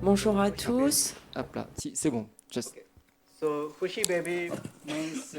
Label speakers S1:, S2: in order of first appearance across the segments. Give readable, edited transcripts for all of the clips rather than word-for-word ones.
S1: Bonjour à tous.
S2: Hop là, si, c'est bon. Just...
S3: So Khushi baby means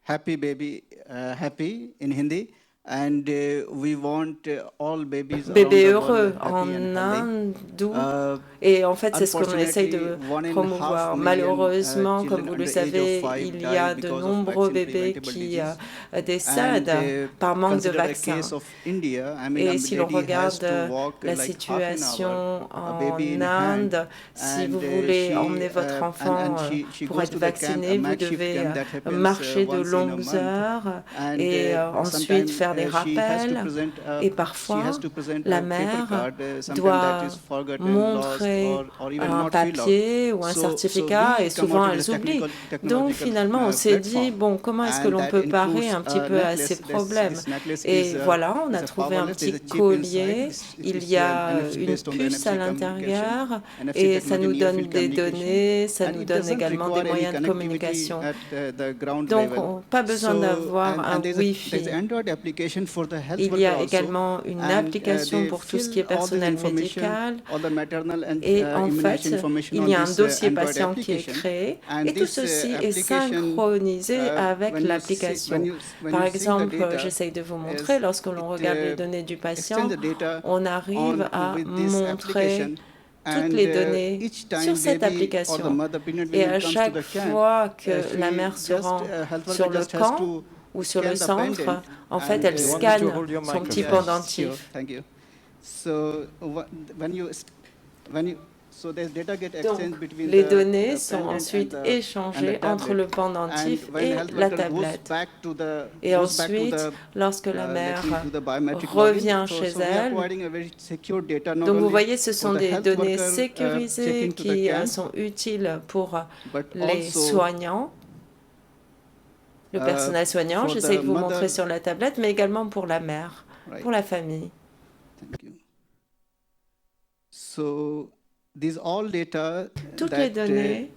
S3: happy baby, happy in Hindi, and we want all babies around
S1: Bébé
S3: the
S1: heureux
S3: world happy and
S1: en
S3: healthy.
S1: hindou.
S3: Uh,
S1: Et en fait, c'est ce qu'on essaye
S3: Unfortunately,
S1: de
S3: 1.5
S1: promouvoir.
S3: million
S1: Malheureusement, comme
S3: children
S1: vous le
S3: under age of
S1: savez,
S3: 5
S1: il y
S3: die
S1: a de
S3: because of
S1: nombreux
S3: vaccine
S1: bébés
S3: preventable
S1: qui
S3: disease. And
S1: décèdent par manque de
S3: consider a
S1: vaccins.
S3: case of India. I mean,
S1: Et
S3: a
S1: si l'on
S3: lady has
S1: regarde
S3: to walk
S1: la
S3: like half an hour,
S1: situation
S3: a baby
S1: en
S3: in hand,
S1: Inde, si vous
S3: and
S1: voulez emmener
S3: she
S1: votre enfant
S3: she
S1: pour
S3: goes
S1: être
S3: to the camp, a
S1: vacciné, vous
S3: makeshift
S1: devez
S3: camp that happens
S1: marcher de
S3: once in a
S1: longues
S3: month,
S1: heures
S3: and
S1: et ensuite
S3: sometimes
S1: faire des
S3: she has to
S1: rappels.
S3: present
S1: Et
S3: she has
S1: parfois,
S3: to present
S1: la
S3: a paper
S1: mère
S3: card, sometimes that
S1: doit
S3: is forgotten, lost,
S1: montrer
S3: or even
S1: un
S3: not filled out.
S1: papier ou un
S3: So
S1: certificat
S3: we
S1: et
S3: come out
S1: souvent
S3: with a
S1: elles oublient. Donc
S3: technological
S1: finalement, on s'est dit,
S3: platform,
S1: bon, comment est-ce que
S3: and
S1: l'on
S3: that
S1: peut parer
S3: includes
S1: un petit
S3: a
S1: peu à ces
S3: necklace.
S1: problèmes?
S3: This necklace
S1: Et voilà, on a
S3: is a
S1: trouvé un
S3: powerless. There's
S1: petit
S3: a chip inside.
S1: collier. Il y
S3: An
S1: a
S3: NFC
S1: une
S3: based on the
S1: puce à
S3: NFC communication,
S1: l'intérieur
S3: NFC
S1: et ça
S3: technology,
S1: nous
S3: near
S1: donne
S3: field
S1: des
S3: communication,
S1: données, ça
S3: and
S1: nous
S3: it
S1: donne
S3: doesn't
S1: également des
S3: require any
S1: moyens de
S3: connectivity
S1: communication.
S3: at the ground
S1: Donc,
S3: level.
S1: pas besoin
S3: So,
S1: d'avoir un
S3: and there's
S1: Wi-Fi.
S3: an Android application for the health
S1: Il y
S3: worker
S1: a
S3: also,
S1: également une
S3: and
S1: application
S3: they
S1: pour tout ce qui est
S3: fill all the
S1: personnel
S3: information,
S1: médical.
S3: all the maternal and
S1: Et en
S3: immunization
S1: fait,
S3: information
S1: il
S3: on
S1: y a un
S3: this
S1: dossier
S3: Android
S1: patient qui est
S3: application.
S1: créé
S3: And
S1: et tout
S3: this
S1: ceci est
S3: application,
S1: synchronisé avec
S3: when you
S1: l'application.
S3: when
S1: Par
S3: you see the
S1: exemple,
S3: data,
S1: j'essaye de vous montrer, lorsque l'on regarde les données du patient,
S3: exchange the data
S1: on arrive à
S3: with this
S1: montrer
S3: application,
S1: toutes
S3: and
S1: les données
S3: each
S1: sur
S3: time
S1: cette
S3: baby or the
S1: application.
S3: mother pregnant
S1: Et
S3: women
S1: à
S3: comes to
S1: chaque
S3: the camp,
S1: fois que la
S3: she
S1: mère se
S3: just
S1: rend
S3: health
S1: sur
S3: worker
S1: le
S3: just has
S1: camp
S3: to
S1: ou sur le
S3: scan the
S1: centre,
S3: pendant,
S1: en fait,
S3: and
S1: elle
S2: You want me to
S1: scanne
S2: hold your
S1: son
S2: mic,
S1: petit
S2: okay?
S1: pendentif.
S3: Sure, thank you. So when you so there's data get
S1: Donc,
S3: exchanged between
S1: les
S3: the
S1: données sont
S3: pendant
S1: ensuite
S3: and the
S1: échangées entre
S3: tablet.
S1: le pendentif
S3: And when
S1: et
S3: health
S1: la
S3: worker goes
S1: tablette.
S3: back to
S1: Et
S3: goes back to
S1: ensuite,
S3: the
S1: lorsque la mère
S3: let me do the biometric
S1: revient
S3: login.
S1: chez
S3: So we are
S1: elle,
S3: providing a very secure data, not
S1: donc vous
S3: only
S1: voyez, ce
S3: for
S1: sont
S3: the
S1: des
S3: health
S1: données
S3: worker
S1: sécurisées
S3: checking to the
S1: qui
S3: camp,
S1: sont utiles pour
S3: but
S1: les
S3: also
S1: soignants, le personnel soignant.
S3: for
S1: J'essaie
S3: the
S1: de vous montrer
S3: mother.
S1: sur la tablette, mais également pour la mère,
S3: Right.
S1: pour la famille.
S3: Thank you. So these all data
S1: Toutes
S3: that,
S1: les données.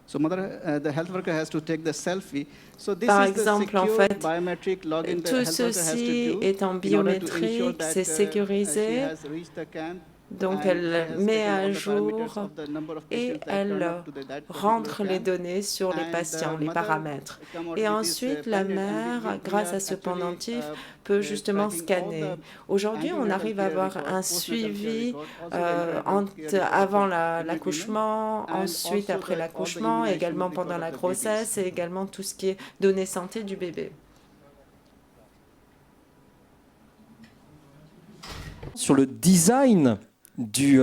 S3: So mother, the health worker has to take the selfie. So this
S1: Par
S3: is the
S1: exemple, en
S3: secure
S1: fait,
S3: biometric login the
S1: tout
S3: health worker has to
S1: ceci
S3: do
S1: est en
S3: in order to ensure
S1: biométrique,
S3: that
S1: c'est
S3: she
S1: sécurisé.
S3: has reached the camp.
S1: Donc,
S3: And she
S1: elle
S3: has
S1: met
S3: taken
S1: à
S3: all the parameters
S1: jour
S3: of the number of
S1: et
S3: patients that
S1: elle
S3: turn up to that particular
S1: rentre les
S3: camp.
S1: données sur les
S3: And
S1: patients,
S3: the
S1: les
S3: mother
S1: paramètres.
S3: come out
S1: Et
S3: with this,
S1: ensuite, la
S3: pendant, and
S1: mère,
S3: we
S1: grâce
S3: are
S1: à ce
S3: actually,
S1: pendentif, peut justement
S3: tracking all
S1: scanner.
S3: the
S1: Aujourd'hui, on
S3: antenatal
S1: arrive à
S3: care
S1: avoir
S3: record,
S1: un
S3: postnatal care
S1: suivi
S3: record, also the enterohealth care record
S1: avant
S3: for pregnant women,
S1: l'accouchement,
S3: and
S1: ensuite
S3: also
S1: après
S3: all the
S1: l'accouchement,
S3: immunization
S1: également
S3: record
S1: pendant la
S3: of the babies.
S1: grossesse et également tout ce qui est données santé du bébé.
S2: Sur le design du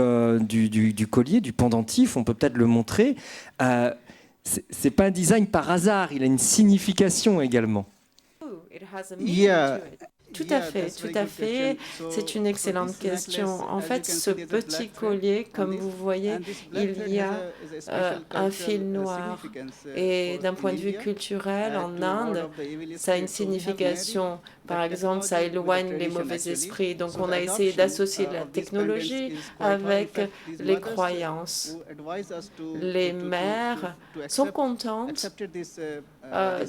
S2: collier, du pendentif, on peut peut-être le montrer. C'est pas un design par hasard, il a une signification également.
S3: Yeah.
S1: Tout à fait, tout à fait. C'est une excellente question. En fait, ce petit collier, comme vous voyez, il y a un fil noir. Et d'un point de vue culturel, en Inde, ça a une signification. Par exemple, ça éloigne les mauvais esprits. Donc, on a essayé d'associer la technologie avec les croyances. Les mères sont contentes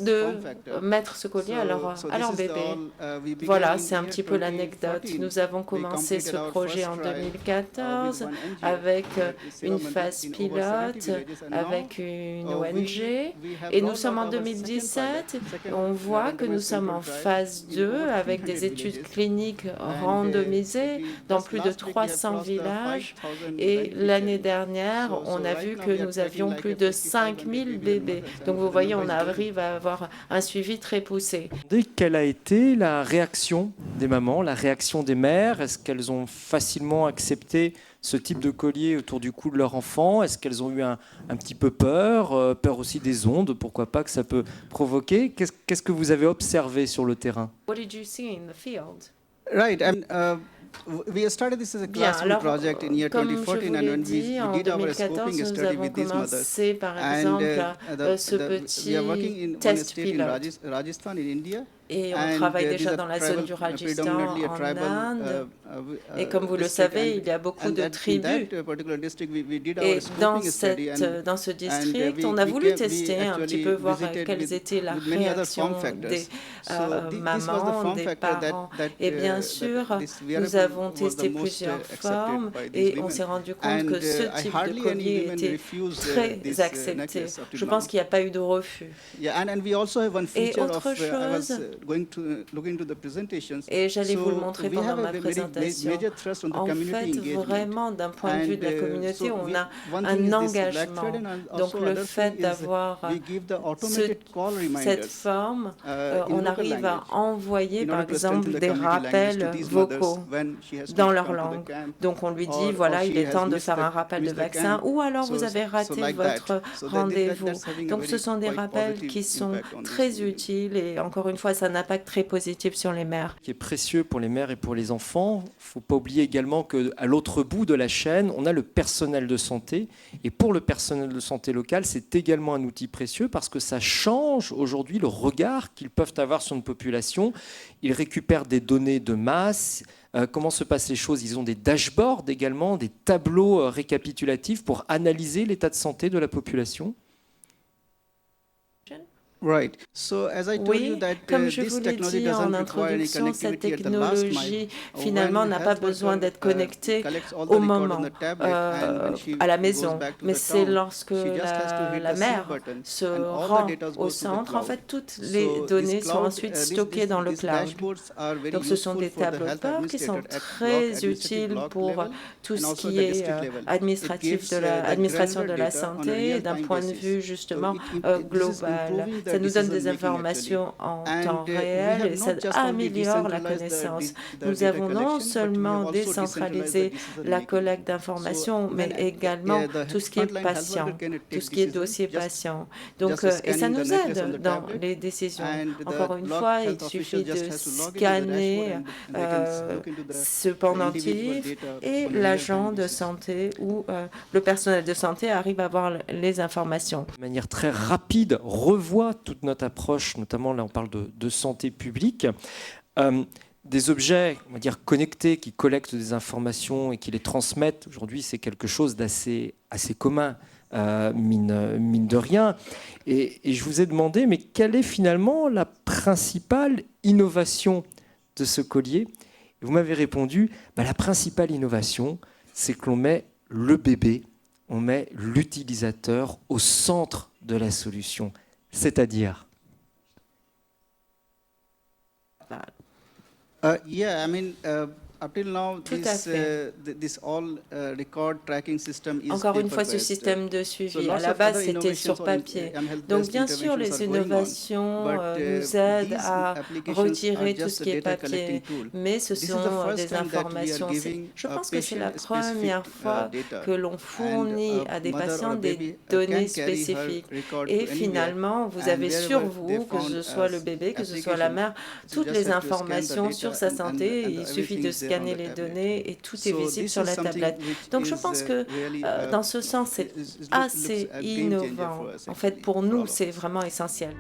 S1: de mettre ce collier à leur bébé. Voilà, c'est un petit peu l'anecdote. Nous avons commencé ce projet en 2014 avec une phase pilote, avec une ONG, et nous sommes en 2017. On voit que nous sommes en phase 2 avec des études cliniques randomisées dans plus de 300 villages. Et l'année dernière, on a vu que nous avions plus de 5000 bébés. Donc vous voyez, on arrive à avoir un suivi très poussé.
S2: Quelle a été la réaction des mamans, la réaction des mères? Est-ce qu'elles ont facilement accepté ce type de collier autour du cou de leur enfant? Est-ce qu'elles ont eu un petit peu peur, peur aussi des ondes, pourquoi pas, que ça peut provoquer? Qu'est-ce que vous avez observé sur le terrain?
S1: What did you see in the field?
S3: Right. We started this as a
S1: Bien,
S3: classroom
S1: alors,
S3: project in year
S1: comme je
S3: 2014,
S1: vous
S3: and
S1: l'ai
S3: when
S1: dit, en
S3: we did our
S1: 2014,
S3: scoping
S1: nous
S3: study
S1: avons
S3: with these mothers,
S1: commencé, par
S3: and
S1: exemple, ce
S3: we are working
S1: petit
S3: in one
S1: test
S3: state in
S1: pilote.
S3: Rajasthan in India,
S1: Et on travaille déjà dans la zone du Rajasthan, en Inde. Et comme vous le savez, il y a beaucoup de tribus. Et dans ce district, on a voulu tester un petit peu, voir quelles étaient la réaction des mamans, des parents. Et bien sûr, nous avons testé plusieurs formes et on s'est rendu compte que ce type de collier était très accepté. Je pense qu'il n'y a pas eu de refus. Et autre chose, et j'allais vous le montrer pendant ma présentation, en fait, vraiment, d'un point de vue de la communauté, on a un engagement. Donc, le fait d'avoir cette forme, on arrive à envoyer, par exemple, des rappels vocaux dans leur langue. Donc, on lui dit, voilà, il est temps de faire un rappel de vaccin, ou alors vous avez raté votre rendez-vous. Donc, ce sont des rappels qui sont très utiles et encore une fois, ça a un impact très positif sur les mères.
S2: Qui est précieux pour les mères et pour les enfants. Il ne faut pas oublier également qu'à l'autre bout de la chaîne, on a le personnel de santé. Et pour le personnel de santé local, c'est également un outil précieux parce que ça change aujourd'hui le regard qu'ils peuvent avoir sur une population. Ils récupèrent des données de masse. Comment se passent les choses? Ils ont des dashboards également, des tableaux récapitulatifs pour analyser l'état de santé de la population.
S1: Oui, comme je vous l'ai dit en introduction, cette technologie, finalement, n'a pas besoin d'être connectée au moment, à la maison. Mais c'est lorsque la mère se rend au centre, en fait, toutes les données sont ensuite stockées dans le cloud. Donc, ce sont des tableaux de bord qui sont très utiles pour tout ce qui est administration de la santé, d'un point de vue, justement, global. Ça nous donne des informations en temps réel et ça améliore la connaissance. Nous avons non seulement décentralisé la collecte d'informations, mais également tout ce qui est patient, tout ce qui est dossier patient. Donc, et ça nous aide dans les décisions. Encore une fois, il suffit de scanner ce pendentif et l'agent de santé ou le personnel de santé arrive à avoir les informations.
S2: De manière très rapide, revoit toute notre approche, notamment là on parle de santé publique. Des objets, on va dire, connectés qui collectent des informations et qui les transmettent, aujourd'hui c'est quelque chose assez commun, mine de rien. Et je vous ai demandé, mais quelle est finalement la principale innovation de ce collier? Et vous m'avez répondu, la principale innovation, c'est que l'on met le bébé, on met l'utilisateur au centre de la solution. C'est-à-dire
S1: Encore une fois, ce système de suivi, à la base, c'était sur papier. Donc, bien sûr, les innovations nous aident à retirer tout ce qui est papier, mais ce sont des informations. Je pense que c'est la première fois que l'on fournit à des patients des données spécifiques. Et finalement, vous avez sur vous, que ce soit le bébé, que ce soit la mère, toutes les informations sur sa santé. Il suffit de scanner les données et tout est visible sur la tablette. Donc je pense que dans ce sens, c'est assez innovant. En fait, pour nous, c'est vraiment essentiel.